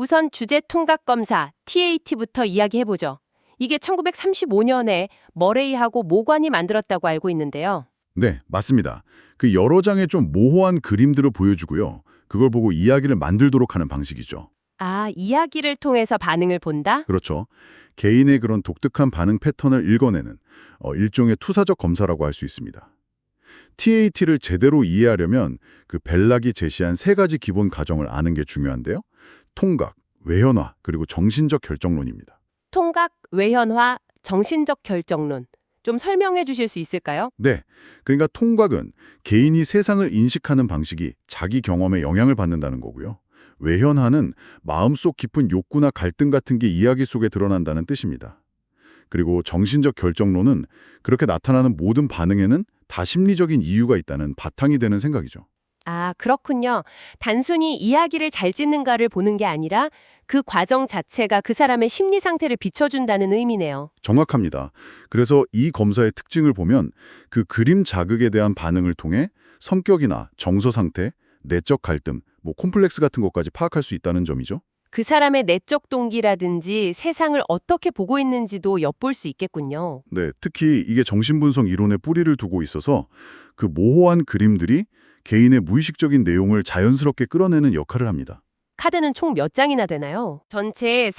우선 주제 통각 검사 TAT부터 이야기해보죠. 이게 1935년에 머레이하고 모관이 만들었다고 알고 있는데요. 네, 맞습니다. 그 여러 장의 좀 모호한 그림들을 보여주고요. 그걸 보고 이야기를 만들도록 하는 방식이죠. 아, 이야기를 통해서 반응을 본다? 그렇죠. 개인의 그런 독특한 반응 패턴을 읽어내는 일종의 투사적 검사라고 할 수 있습니다. TAT를 제대로 이해하려면 그 벨락이 제시한 세 가지 기본 가정을 아는 게 중요한데요. 통각, 외현화, 그리고 정신적 결정론입니다. 통각, 외현화, 정신적 결정론. 좀 설명해 주실 수 있을까요? 네, 그러니까 통각은 개인이 세상을 인식하는 방식이 자기 경험에 영향을 받는다는 거고요. 외현화는 마음속 깊은 욕구나 갈등 같은 게 이야기 속에 드러난다는 뜻입니다. 그리고 정신적 결정론은 그렇게 나타나는 모든 반응에는 다 심리적인 이유가 있다는 바탕이 되는 생각이죠. 아, 그렇군요. 단순히 이야기를 잘 짓는가를 보는 게 아니라 그 과정 자체가 그 사람의 심리 상태를 비춰준다는 의미네요. 정확합니다. 그래서 이 검사의 특징을 보면 그 그림 자극에 대한 반응을 통해 성격이나 정서 상태, 내적 갈등, 콤플렉스 같은 것까지 파악할 수 있다는 점이죠. 그 사람의 내적 동기라든지 세상을 어떻게 보고 있는지도 엿볼 수 있겠군요. 네, 특히 이게 정신분석 이론에 뿌리를 두고 있어서 그 모호한 그림들이 개인의 무의식적인 내용을 자연스럽게 끌어내는 역할을 합니다. 카드는 총 몇 장이나 되나요? 전체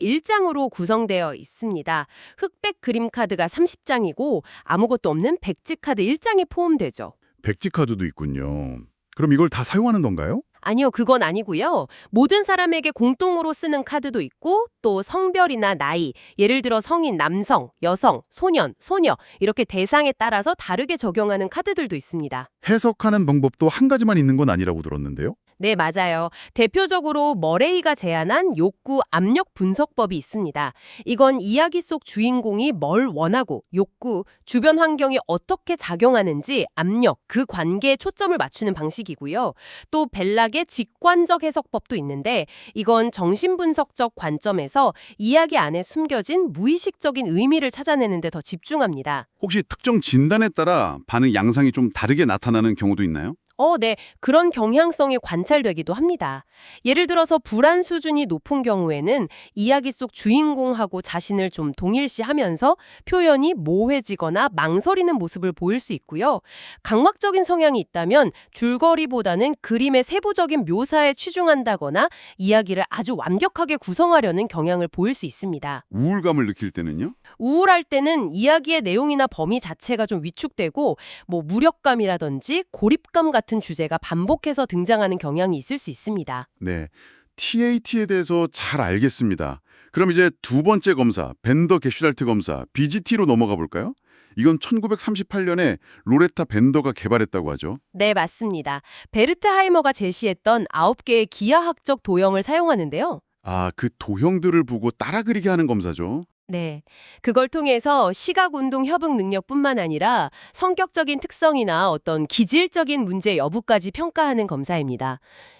31장으로 구성되어 있습니다. 흑백 그림 카드가 30장이고 아무것도 없는 백지 카드 1장이 포함되죠. 백지 카드도 있군요. 그럼 이걸 다 사용하는 건가요? 아니요, 그건 아니고요. 모든 사람에게 공통으로 쓰는 카드도 있고 또 성별이나 나이, 예를 들어 성인, 남성, 여성, 소년, 소녀 이렇게 대상에 따라서 다르게 적용하는 카드들도 있습니다. 해석하는 방법도 한 가지만 있는 건 아니라고 들었는데요. 네, 맞아요. 대표적으로 머레이가 제안한 욕구 압력 분석법이 있습니다. 이건 이야기 속 주인공이 뭘 원하고 욕구, 주변 환경이 어떻게 작용하는지 압력, 그 관계에 초점을 맞추는 방식이고요. 또 벨락의 직관적 해석법도 있는데 이건 정신분석적 관점에서 이야기 안에 숨겨진 무의식적인 의미를 찾아내는 데 더 집중합니다. 혹시 특정 진단에 따라 반응 양상이 좀 다르게 나타나는 경우도 있나요? 네. 그런 경향성이 관찰되기도 합니다. 예를 들어서 불안 수준이 높은 경우에는 이야기 속 주인공하고 자신을 좀 동일시하면서 표현이 모호해지거나 망설이는 모습을 보일 수 있고요. 강박적인 성향이 있다면 줄거리보다는 그림의 세부적인 묘사에 치중한다거나 이야기를 아주 완벽하게 구성하려는 경향을 보일 수 있습니다. 우울감을 느낄 때는요? 우울할 때는 이야기의 내용이나 범위 자체가 좀 위축되고 무력감이라든지 고립감 같은 주제가 반복해서 등장하는 경향이 있을 수 있습니다. 네, TAT에 대해서 잘 알겠습니다. 그럼 이제 두 번째 검사, 벤더 게슈탈트 검사, BGT로 넘어가 볼까요? 이건 1938년에 로레타 벤더가 개발했다고 하죠. 네, 맞습니다. 베르트 하이머가 제시했던 9개의 기하학적 도형을 사용하는데요. 아, 그 도형들을 보고 따라 그리게 하는 검사죠. 네. 그걸 통해서 시각, 운동, 협응 능력뿐만 아니라 성격적인 특성이나 어떤 기질적인 문제 여부까지 평가하는 검사입니다.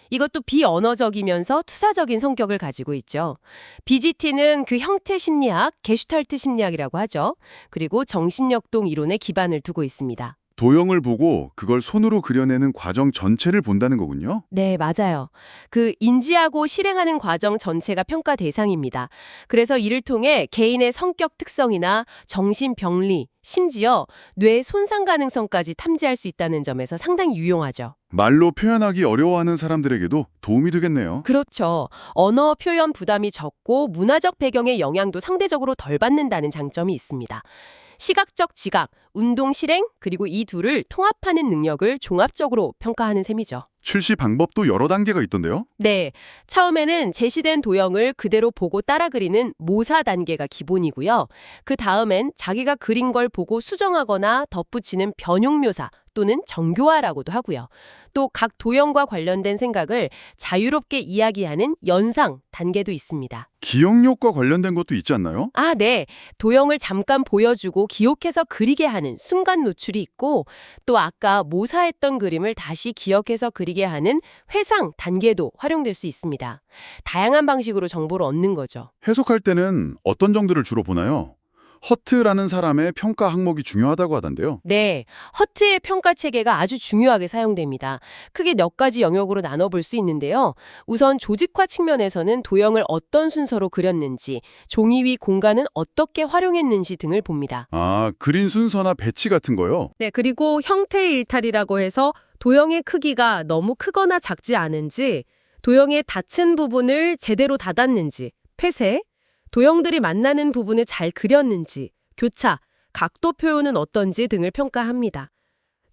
이것도 비언어적이면서 투사적인 성격을 가지고 있죠. BGT는 그 형태 심리학, 게슈탈트 심리학이라고 하죠. 그리고 정신역동 이론에 기반을 두고 있습니다. 도형을 보고 그걸 손으로 그려내는 과정 전체를 본다는 거군요. 네, 맞아요. 그 인지하고 실행하는 과정 전체가 평가 대상입니다. 그래서 이를 통해 개인의 성격 특성이나 정신병리, 심지어 뇌 손상 가능성까지 탐지할 수 있다는 점에서 상당히 유용하죠. 말로 표현하기 어려워하는 사람들에게도 도움이 되겠네요. 그렇죠. 언어 표현 부담이 적고 문화적 배경의 영향도 상대적으로 덜 받는다는 장점이 있습니다. 시각적 지각, 운동 실행, 그리고 이 둘을 통합하는 능력을 종합적으로 평가하는 셈이죠. 출시 방법도 여러 단계가 있던데요. 네, 처음에는 제시된 도형을 그대로 보고 따라 그리는 모사 단계가 기본이고요. 그 다음엔 자기가 그린 걸 보고 수정하거나 덧붙이는 변형 묘사 또는 정교화라고도 하고요. 또 각 도형과 관련된 생각을 자유롭게 이야기하는 연상 단계도 있습니다. 기억력과 관련된 것도 있지 않나요? 아, 네. 도형을 잠깐 보여주고 기억해서 그리게 하는 순간 노출이 있고 또 아까 모사했던 그림을 다시 기억해서 그리게 하는 회상 단계도 활용될 수 있습니다. 다양한 방식으로 정보를 얻는 거죠. 해석할 때는 어떤 정도를 주로 보나요? 허트라는 사람의 평가 항목이 중요하다고 하던데요. 네, 허트의 평가 체계가 아주 중요하게 사용됩니다. 크게 몇 가지 영역으로 나눠볼 수 있는데요. 우선 조직화 측면에서는 도형을 어떤 순서로 그렸는지, 종이 위 공간은 어떻게 활용했는지 등을 봅니다. 아, 그린 순서나 배치 같은 거요? 네, 그리고 형태의 일탈이라고 해서 도형의 크기가 너무 크거나 작지 않은지, 도형의 닫힌 부분을 제대로 닫았는지, 폐쇄, 도형들이 만나는 부분을 잘 그렸는지, 교차, 각도 표현은 어떤지 등을 평가합니다.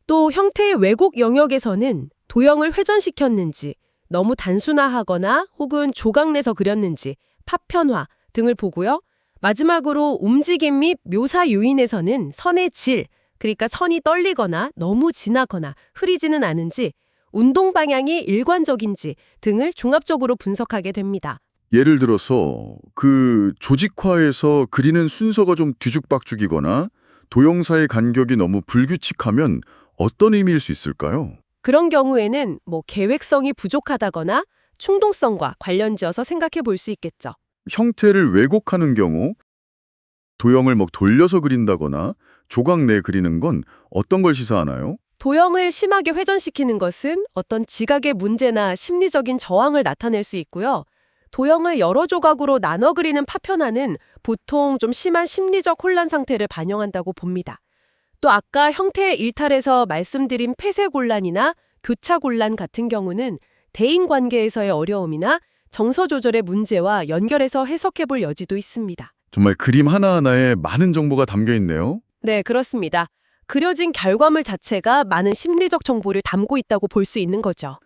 또 형태의 왜곡 영역에서는 도형을 회전시켰는지, 너무 단순화하거나 혹은 조각내서 그렸는지, 파편화 등을 보고요. 마지막으로 움직임 및 묘사 요인에서는 선의 질, 그러니까 선이 떨리거나 너무 진하거나 흐리지는 않은지, 운동 방향이 일관적인지 등을 종합적으로 분석하게 됩니다. 예를 들어서 그 조직화에서 그리는 순서가 좀 뒤죽박죽이거나 도형사의 간격이 너무 불규칙하면 어떤 의미일 수 있을까요? 그런 경우에는 계획성이 부족하다거나 충동성과 관련지어서 생각해 볼 수 있겠죠. 형태를 왜곡하는 경우 도형을 돌려서 그린다거나 조각 내 그리는 건 어떤 걸 시사하나요? 도형을 심하게 회전시키는 것은 어떤 지각의 문제나 심리적인 저항을 나타낼 수 있고요. 도형을 여러 조각으로 나눠 그리는 파편화는 보통 좀 심한 심리적 혼란 상태를 반영한다고 봅니다. 또 아까 형태의 일탈에서 말씀드린 폐쇄곤란이나 교차곤란 같은 경우는 대인관계에서의 어려움이나 정서 조절의 문제와 연결해서 해석해 볼 여지도 있습니다. 정말 그림 하나하나에 많은 정보가 담겨 있네요. 네, 그렇습니다. 그려진 결과물 자체가 많은 심리적 정보를 담고 있다고 볼 수 있는 거죠.